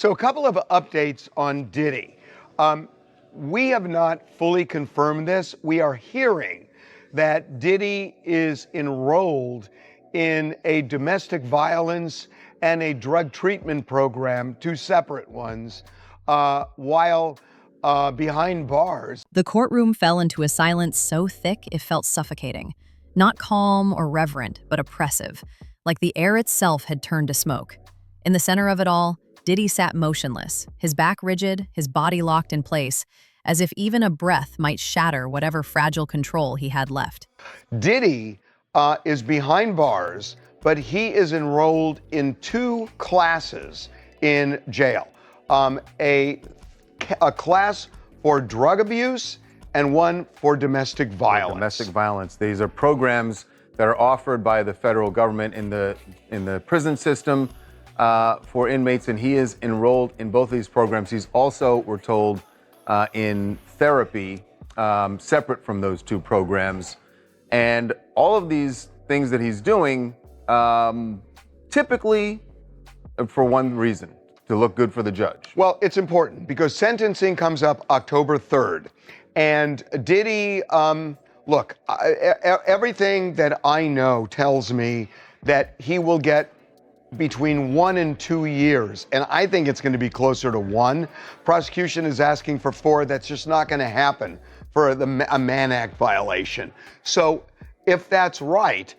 So a couple of updates on Diddy. We have not fully confirmed this. We are hearing that Diddy is enrolled in a domestic violence and a drug treatment program, two separate ones, while behind bars. The courtroom fell into a silence so thick it felt suffocating. Not calm or reverent, but oppressive, like the air itself had turned to smoke. In the center of it all, Diddy sat motionless, his back rigid, his body locked in place, as if even a breath might shatter whatever fragile control he had left. Diddy is behind bars, but he is enrolled in two classes in jail. A class for drug abuse and one for domestic violence. Domestic violence. These are programs that are offered by the federal government in the prison system for inmates, and he is enrolled in both of these programs. He's also, we're told, in therapy separate from those two programs. And all of these things that he's doing, typically for one reason, to look good for the judge. Well, it's important because sentencing comes up October 3rd. And Diddy, look, everything that I know tells me that he will get between 1 and 2 years. And I think it's going to be closer to 1. Prosecution is asking for 4. That's just not going to happen for a Mann Act violation. So if that's right,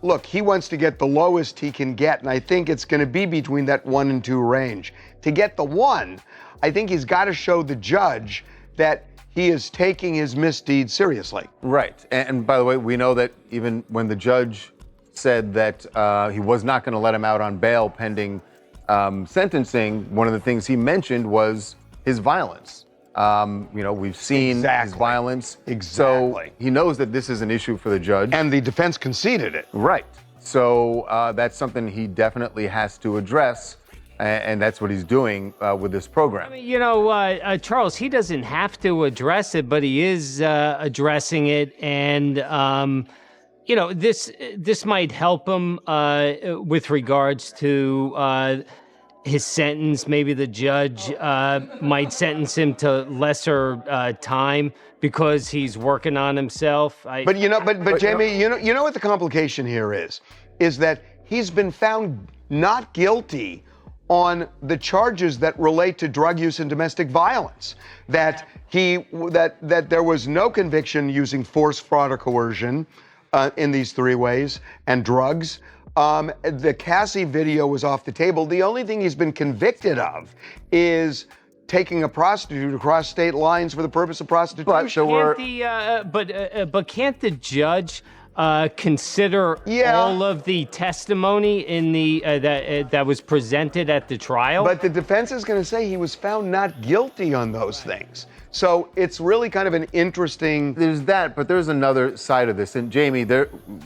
look, he wants to get the lowest he can get. And I think it's going to be between that 1 and 2 range. To get the 1, I think he's got to show the judge that he is taking his misdeeds seriously. Right. And by the way, we know that even when the judge said that he was not going to let him out on bail pending sentencing, one of the things he mentioned was his violence. We've seen his violence. Exactly. So he knows that this is an issue for the judge. And the defense conceded it. Right. So that's something he definitely has to address. And that's what he's doing with this program. I mean, Charles, he doesn't have to address it, but he is addressing it. And, this might help him with regards to his sentence. Maybe the judge might sentence him to lesser time because he's working on himself. But Jamie, you know what the complication here is that he's been found not guilty on the charges that relate to drug use and domestic violence. That there was no conviction using force, fraud, or coercion in these 3 ways, and drugs. The Cassie video was off the table. The only thing he's been convicted of is taking a prostitute across state lines for the purpose of prostitution. But can't the judge consider all of the testimony in the that was presented at the trial? But the defense is going to say he was found not guilty on those things. So it's really kind of an interesting. There's that, but there's another side of this. And Jamie,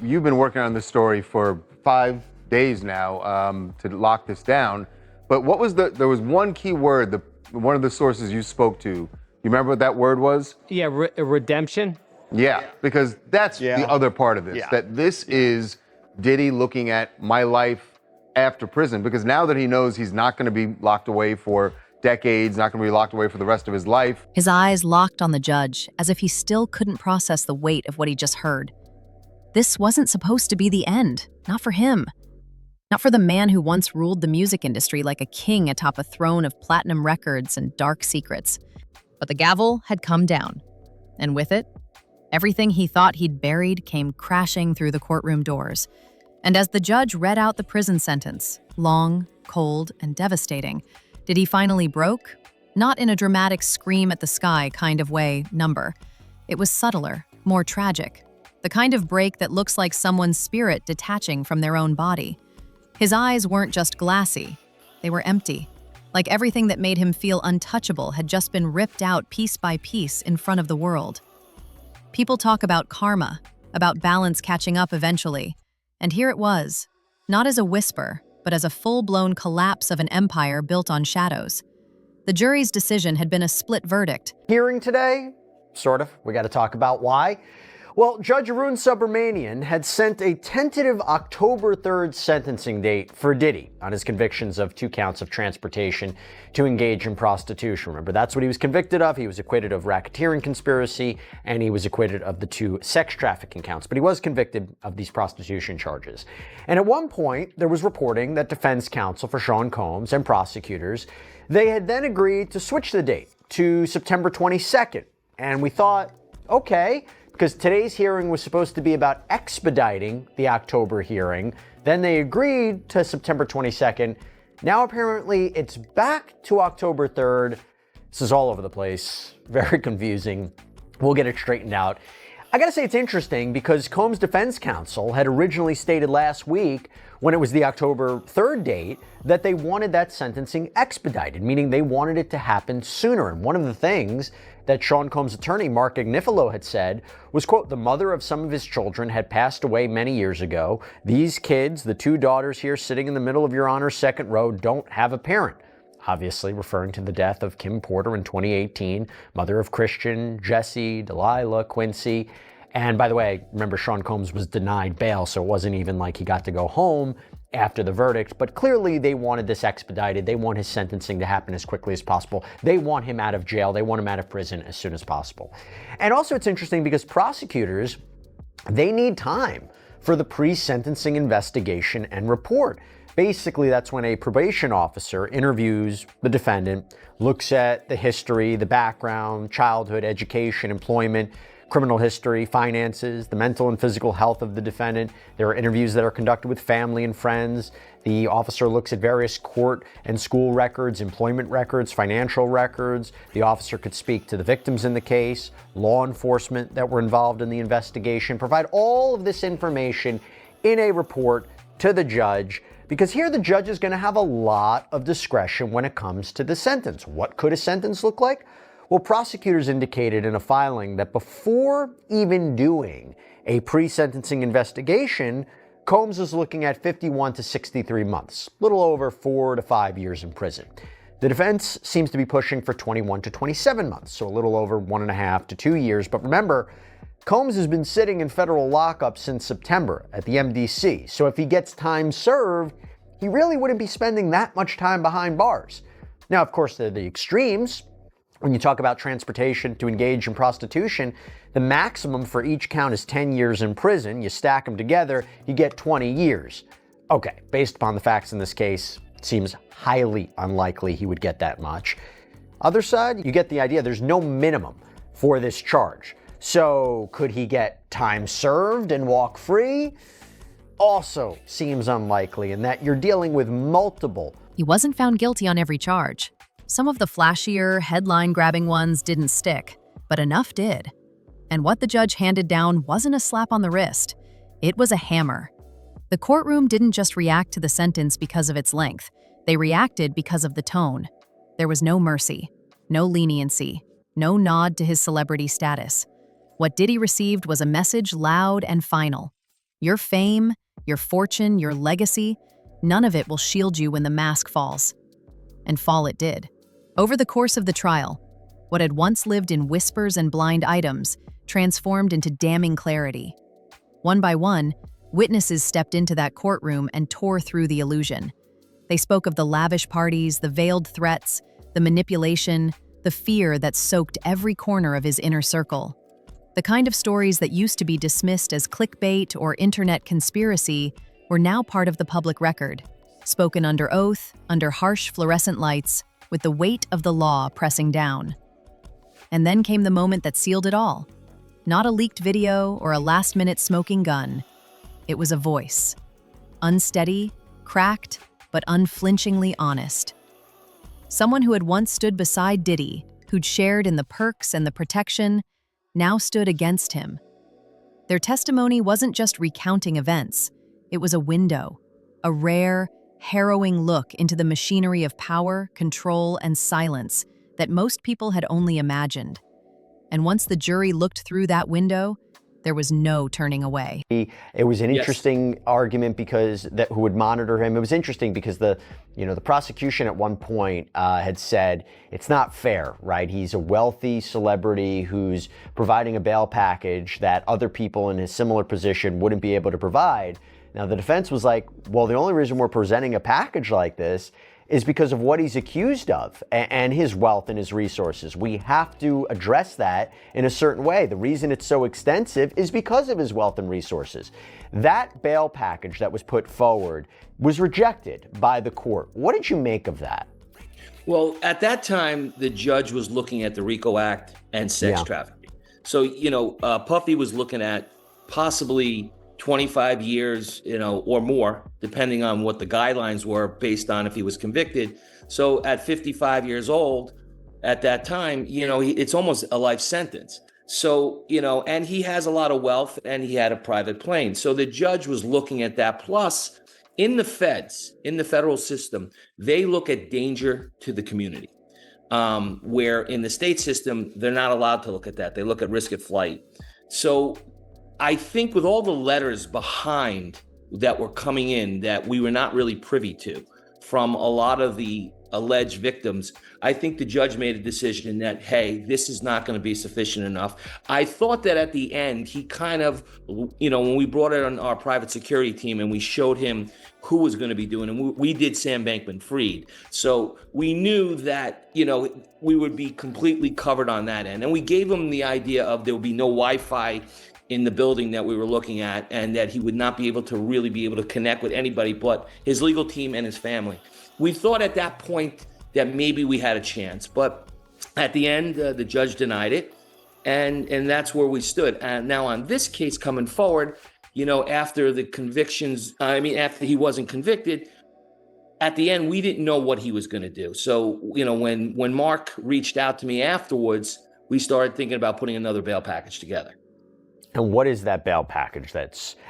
you've been working on this story for 5 days now to lock this down. But what was there was one key word, one of the sources you spoke to. You remember what that word was? Yeah, redemption. Yeah, because that's the other part of this, that this is Diddy looking at my life after prison, because now that he knows he's not going to be locked away for decades, not going to be locked away for the rest of his life. His eyes locked on the judge, as if he still couldn't process the weight of what he just heard. This wasn't supposed to be the end, not for him. Not for the man who once ruled the music industry like a king atop a throne of platinum records and dark secrets. But the gavel had come down, and with it, everything he thought he'd buried came crashing through the courtroom doors. And as the judge read out the prison sentence, long, cold, and devastating, Diddy finally broke? Not in a dramatic scream at the sky kind of way number. It was subtler, more tragic. The kind of break that looks like someone's spirit detaching from their own body. His eyes weren't just glassy, they were empty. Like everything that made him feel untouchable had just been ripped out piece by piece in front of the world. People talk about karma, about balance catching up eventually. And here it was, not as a whisper, but as a full-blown collapse of an empire built on shadows. The jury's decision had been a split verdict. Hearing today, sort of. We got to talk about why. Well, Judge Arun Subramanian had sent a tentative October 3rd sentencing date for Diddy on his convictions of 2 counts of transportation to engage in prostitution. Remember, that's what he was convicted of. He was acquitted of racketeering conspiracy, and he was acquitted of the 2 sex trafficking counts, but he was convicted of these prostitution charges. And at one point, there was reporting that defense counsel for Sean Combs and prosecutors, they had then agreed to switch the date to September 22nd. And we thought, okay, because today's hearing was supposed to be about expediting the October hearing. Then they agreed to September 22nd. Now apparently it's back to October 3rd. This is all over the place. Very confusing. We'll get it straightened out. I gotta say it's interesting because Combs' defense counsel had originally stated last week, when it was the October 3rd date, that they wanted that sentencing expedited, meaning they wanted it to happen sooner. And one of the things that Sean Combs' attorney, Mark Agnifilo, had said was, quote, the mother of some of his children had passed away many years ago. These kids, the 2 daughters here sitting in the middle of Your Honor's second row, don't have a parent. Obviously referring to the death of Kim Porter in 2018, mother of Christian, Jesse, Delilah, Quincy. And by the way, remember Sean Combs was denied bail, so it wasn't even like he got to go home after the verdict, but clearly they wanted this expedited. They want his sentencing to happen as quickly as possible. They want him out of jail. They want him out of prison as soon as possible. And also it's interesting because prosecutors, they need time for the pre-sentencing investigation and report. Basically, that's when a probation officer interviews the defendant, looks at the history, the background, childhood, education, employment, criminal history, finances, the mental and physical health of the defendant. There are interviews that are conducted with family and friends. The officer looks at various court and school records, employment records, financial records. The officer could speak to the victims in the case, law enforcement that were involved in the investigation, provide all of this information in a report to the judge, because here the judge is going to have a lot of discretion when it comes to the sentence. What could a sentence look like? Well, prosecutors indicated in a filing that before even doing a pre-sentencing investigation, Combs is looking at 51 to 63 months, a little over 4 to 5 years in prison. The defense seems to be pushing for 21 to 27 months, so a little over 1.5 to 2 years. But remember, Combs has been sitting in federal lockup since September at the MDC, so if he gets time served, he really wouldn't be spending that much time behind bars. Now, of course, there are the extremes. When you talk about transportation to engage in prostitution, the maximum for each count is 10 years in prison. You stack them together, you get 20 years. Okay, based upon the facts in this case, it seems highly unlikely he would get that much. Other side, you get the idea. There's no minimum for this charge. So could he get time served and walk free? Also seems unlikely in that you're dealing with multiple. He wasn't found guilty on every charge. Some of the flashier, headline-grabbing ones didn't stick, but enough did. And what the judge handed down wasn't a slap on the wrist. It was a hammer. The courtroom didn't just react to the sentence because of its length. They reacted because of the tone. There was no mercy, no leniency, no nod to his celebrity status. What Diddy received was a message loud and final. Your fame, your fortune, your legacy, none of it will shield you when the mask falls. And fall it did. Over the course of the trial, what had once lived in whispers and blind items transformed into damning clarity. One by one, witnesses stepped into that courtroom and tore through the illusion. They spoke of the lavish parties, the veiled threats, the manipulation, the fear that soaked every corner of his inner circle. The kind of stories that used to be dismissed as clickbait or internet conspiracy were now part of the public record, spoken under oath, under harsh fluorescent lights, with the weight of the law pressing down. And then came the moment that sealed it all. Not a leaked video or a last-minute smoking gun. It was a voice. Unsteady, cracked, but unflinchingly honest. Someone who had once stood beside Diddy, who'd shared in the perks and the protection, now stood against him. Their testimony wasn't just recounting events. It was a window, a rare, harrowing look into the machinery of power, control, and silence that most people had only imagined. And once the jury looked through that window, There was no turning away. It was an interesting argument because who would monitor him. It was interesting because the prosecution at one point had said it's not fair, right? He's a wealthy celebrity who's providing a bail package that other people in his similar position wouldn't be able to provide. Now the defense was like, well, the only reason we're presenting a package like this is because of what he's accused of and his wealth and his resources. We have to address that in a certain way. The reason it's so extensive is because of his wealth and resources. That bail package that was put forward was rejected by the court. What did you make of that? Well, at that time, the judge was looking at the RICO Act and sex trafficking. So, Puffy was looking at possibly 25 years, or more, depending on what the guidelines were based on if he was convicted. So at 55 years old, at that time, it's almost a life sentence. So, and he has a lot of wealth and he had a private plane. So the judge was looking at that. Plus, in the federal system, they look at danger to the community. Where in the state system, they're not allowed to look at that. They look at risk of flight. So I think with all the letters behind that were coming in that we were not really privy to from a lot of the alleged victims, I think the judge made a decision that, hey, this is not going to be sufficient enough. I thought that at the end, he kind of, when we brought it on our private security team and we showed him who was going to be doing it, and we did Sam Bankman-Fried. So we knew that, we would be completely covered on that end. And we gave him the idea of there would be no Wi-Fi in the building that we were looking at, and that he would not be able to really be able to connect with anybody but his legal team and his family. We thought at that point that maybe we had a chance, but at the end, the judge denied it, and that's where we stood. And now on this case coming forward, after the convictions, after he wasn't convicted, at the end, we didn't know what he was going to do. So, when Mark reached out to me afterwards, we started thinking about putting another bail package together. And what is that bail package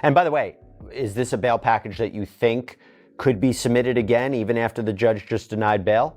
and by the way, is this a bail package that you think could be submitted again, even after the judge just denied bail?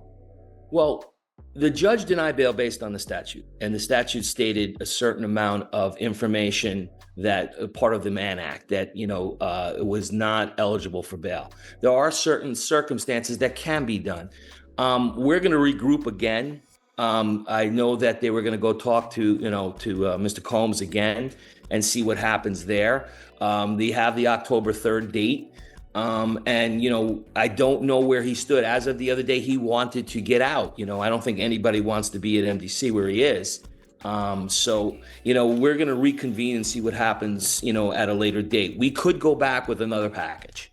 Well, the judge denied bail based on the statute, and the statute stated a certain amount of information that part of the Mann Act that, was not eligible for bail. There are certain circumstances that can be done. We're going to regroup again. I know that they were going to go talk to Mr. Combs again and see what happens there. They have the October 3rd date. And I don't know where he stood. As of the other day, he wanted to get out. I don't think anybody wants to be at MDC where he is. So we're going to reconvene and see what happens, at a later date. We could go back with another package.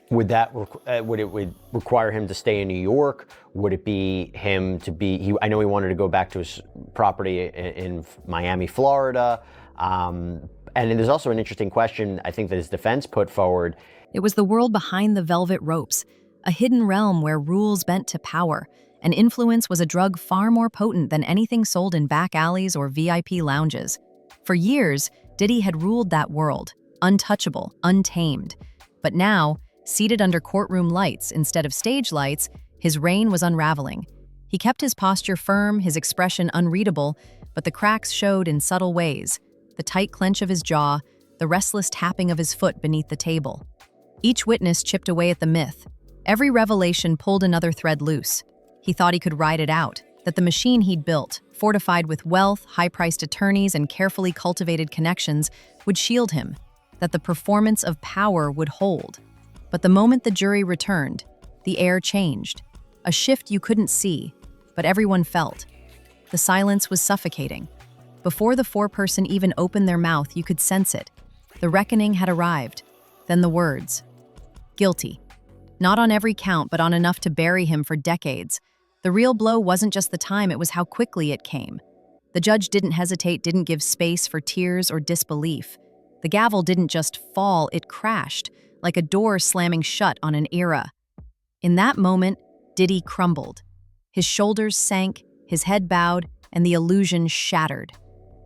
Would it require him to stay in New York? Would it be him to be? I know he wanted to go back to his property in Miami, Florida. And there's also an interesting question I think that his defense put forward. It was the world behind the velvet ropes, a hidden realm where rules bent to power, and influence was a drug far more potent than anything sold in back alleys or VIP lounges. For years, Diddy had ruled that world, untouchable, untamed. But now, seated under courtroom lights instead of stage lights, his reign was unraveling. He kept his posture firm, his expression unreadable, but the cracks showed in subtle ways. The tight clench of his jaw, the restless tapping of his foot beneath the table. Each witness chipped away at the myth. Every revelation pulled another thread loose. He thought he could ride it out, that the machine he'd built, fortified with wealth, high-priced attorneys, and carefully cultivated connections, would shield him, that the performance of power would hold. But the moment the jury returned, the air changed. A shift you couldn't see, but everyone felt. The silence was suffocating. Before the foreperson even opened their mouth, you could sense it. The reckoning had arrived. Then the words. Guilty. Not on every count, but on enough to bury him for decades. The real blow wasn't just the time, it was how quickly it came. The judge didn't hesitate, didn't give space for tears or disbelief. The gavel didn't just fall, it crashed, like a door slamming shut on an era. In that moment, Diddy crumbled. His shoulders sank, his head bowed, and the illusion shattered.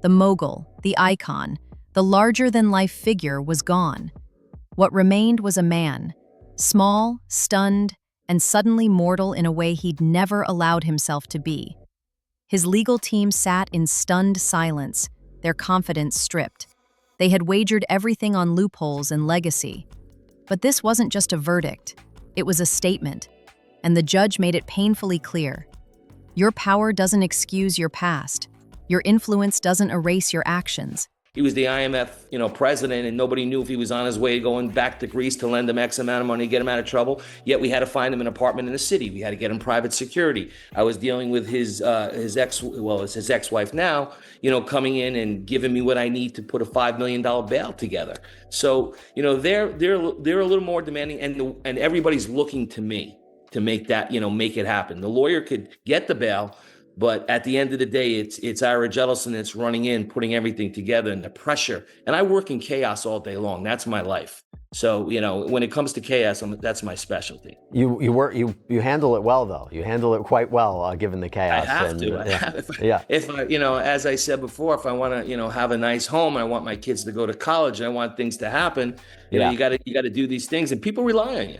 The mogul, the icon, the larger-than-life figure was gone. What remained was a man, small, stunned, and suddenly mortal in a way he'd never allowed himself to be. His legal team sat in stunned silence, their confidence stripped. They had wagered everything on loopholes and legacy. But this wasn't just a verdict. It was a statement. And the judge made it painfully clear. Your power doesn't excuse your past. Your influence doesn't erase your actions. He was the IMF, president, and nobody knew if he was on his way going back to Greece to lend him X amount of money to get him out of trouble. Yet we had to find him an apartment in the city. We had to get him private security. I was dealing with his ex-wife now, coming in and giving me what I need to put a $5 million bail together. So, they're a little more demanding, and everybody's looking to me to make that, make it happen. The lawyer could get the bail, but at the end of the day, it's Ira Jellison that's running in, putting everything together, and the pressure. And I work in chaos all day long. That's my life. So, when it comes to chaos, that's my specialty. You handle it well, though. You handle it quite well, given the chaos. I have to. If I, as I said before, if I want to, have a nice home, I want my kids to go to college, and I want things to happen. You got to do these things, and people rely on you.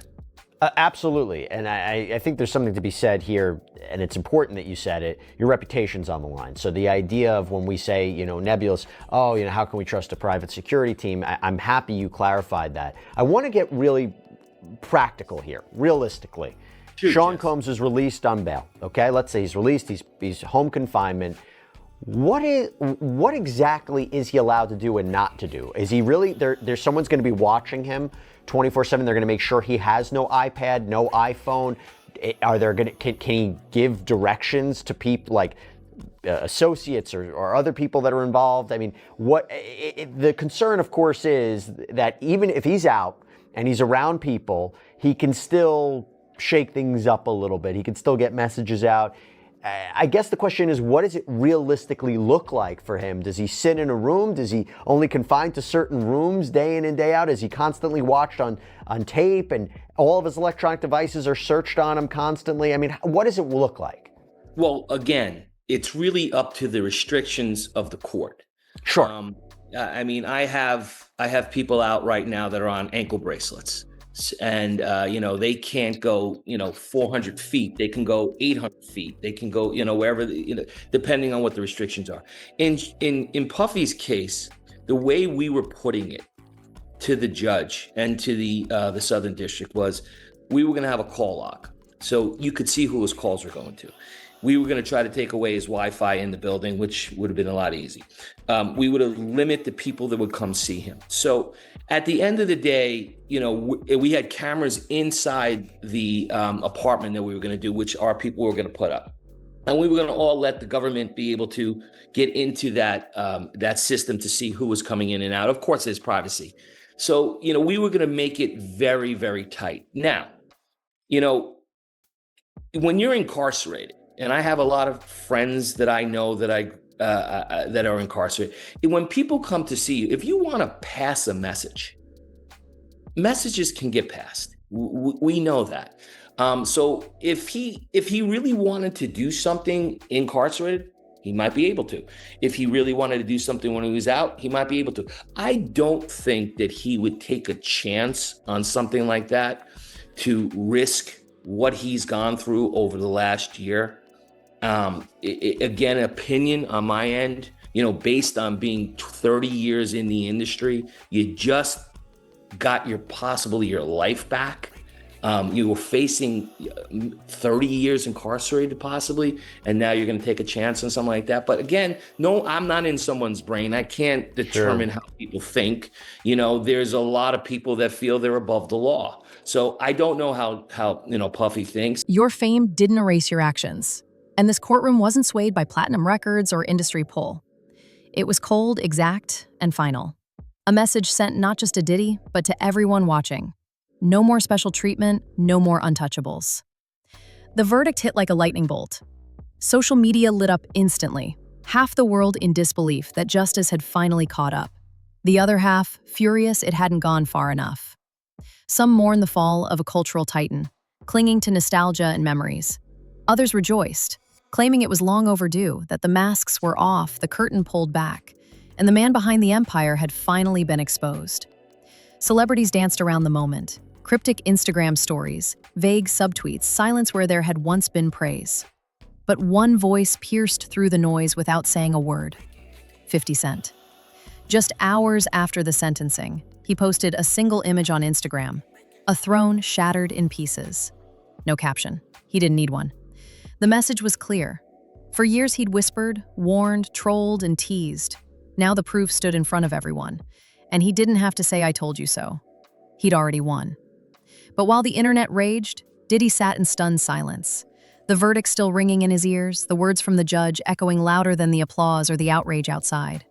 Absolutely. And I think there's something to be said here, and it's important that you said it. Your reputation's on the line. So the idea of when we say, nebulous, how can we trust a private security team? I'm happy you clarified that. I want to get really practical here, realistically. Sean Combs is released on bail. Okay, let's say he's released, he's home confinement. What exactly is he allowed to do and not to do? Is he really, there's someone's going to be watching him 24/7. They're going to make sure he has no iPad, no iPhone. Can he give directions to people like associates or other people that are involved? I mean, the concern, of course, is that even if he's out and he's around people, he can still shake things up a little bit. He can still get messages out. I guess the question is, what does it realistically look like for him? Does he sit in a room? Does he only confined to certain rooms day in and day out? Is he constantly watched on tape and all of his electronic devices are searched on him constantly? I mean, what does it look like? Well, again, it's really up to the restrictions of the court. Sure. I have people out right now that are on ankle bracelets. And, they can't go, 400 feet. They can go 800 feet. They can go, wherever, depending on what the restrictions are. In Puffy's case, the way we were putting it to the judge and to the Southern District was we were going to have a call log. So you could see who his calls were going to. We were going to try to take away his Wi-Fi in the building, which would have been a lot easy. We would have limited the people that would come see him. So at the end of the day, we had cameras inside the apartment that we were going to do, which our people were going to put up. And we were going to all let the government be able to get into that system to see who was coming in and out. Of course, there's privacy. So, we were going to make it very, very tight. Now, when you're incarcerated, and I have a lot of friends that I know that that are incarcerated. When people come to see you, if you want to pass a message, messages can get passed. We know that. So if he really wanted to do something incarcerated, he might be able to. If he really wanted to do something when he was out, he might be able to. I don't think that he would take a chance on something like that to risk what he's gone through over the last year. Again, opinion on my end, based on being 30 years in the industry, you just got possibly your life back. You were facing 30 years incarcerated possibly, and now you're going to take a chance on something like that. But again, no, I'm not in someone's brain. I can't determine how people think. There's a lot of people that feel they're above the law. So I don't know how Puffy thinks. Your fame didn't erase your actions. And this courtroom wasn't swayed by platinum records or industry pull. It was cold, exact, and final. A message sent not just to Diddy, but to everyone watching. No more special treatment, no more untouchables. The verdict hit like a lightning bolt. Social media lit up instantly, half the world in disbelief that justice had finally caught up. The other half, furious it hadn't gone far enough. Some mourned the fall of a cultural titan, clinging to nostalgia and memories. Others rejoiced, claiming it was long overdue, that the masks were off, the curtain pulled back, and the man behind the empire had finally been exposed. Celebrities danced around the moment. Cryptic Instagram stories, vague subtweets, silence where there had once been praise. But one voice pierced through the noise without saying a word. 50 Cent. Just hours after the sentencing, he posted a single image on Instagram, a throne shattered in pieces. No caption. He didn't need one. The message was clear. For years he'd whispered, warned, trolled, and teased. Now the proof stood in front of everyone, and he didn't have to say "I told you so." He'd already won. But while the internet raged, Diddy sat in stunned silence. The verdict still ringing in his ears, the words from the judge echoing louder than the applause or the outrage outside.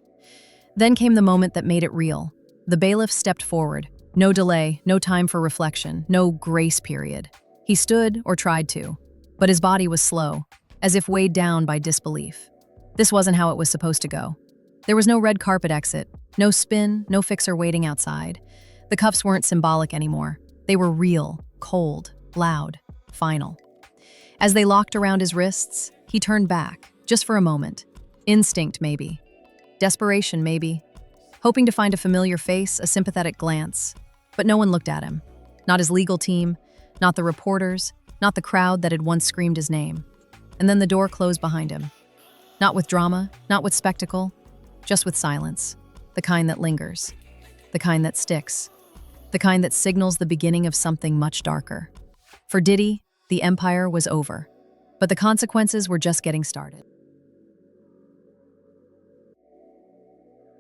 Then came the moment that made it real. The bailiff stepped forward. No delay, no time for reflection, no grace period. He stood, or tried to, but his body was slow, as if weighed down by disbelief. This wasn't how it was supposed to go. There was no red carpet exit, no spin, no fixer waiting outside. The cuffs weren't symbolic anymore. They were real, cold, loud, final. As they locked around his wrists, he turned back, just for a moment. Instinct, maybe. Desperation, maybe. Hoping to find a familiar face, a sympathetic glance. But no one looked at him. Not his legal team, not the reporters, not the crowd that had once screamed his name. And then the door closed behind him. Not with drama, not with spectacle, just with silence. The kind that lingers. The kind that sticks. The kind that signals the beginning of something much darker. For Diddy, the empire was over. But the consequences were just getting started.